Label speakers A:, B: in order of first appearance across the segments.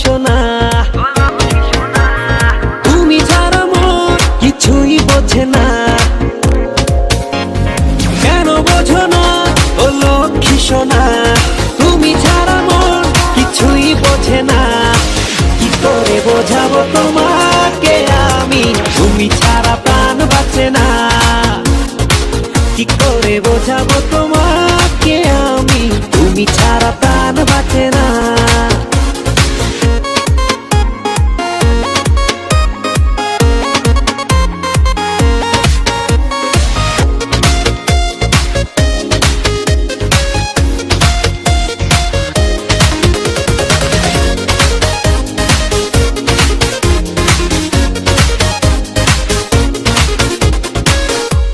A: সোনা, তুমি ছাড়া মন কিছুই বোঝে না। কেন বোঝো না ও লক্ষ্মী সোনা, তুমি ছাড়া মন কিছুই বোঝে না। কি করে বোঝাবো তোমাকে আমি, তুমি ছাড়া প্রাণ বাঁচে না। কি করে বোঝাবো তোমাকে আমি, তুমি ছাড়া প্রাণ বাঁচে না।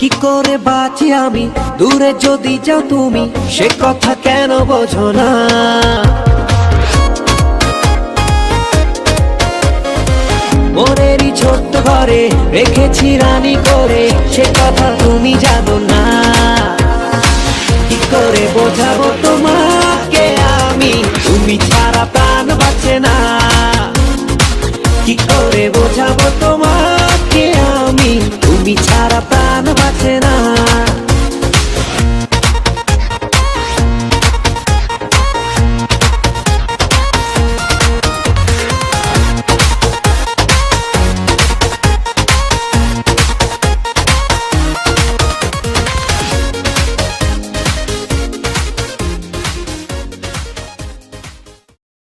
A: কি করে বাঁচি আমি দূরে যদি যাও তুমি, সে কথা কেন বোঝো না। মোরেরই ছোট্ট ঘরে রেখেছি রানী করে, সে কথা তুমি জানো না। কি করে বোঝাবো তোমাকে আমি, তুমি ছাড়া প্রাণ বাঁচে না।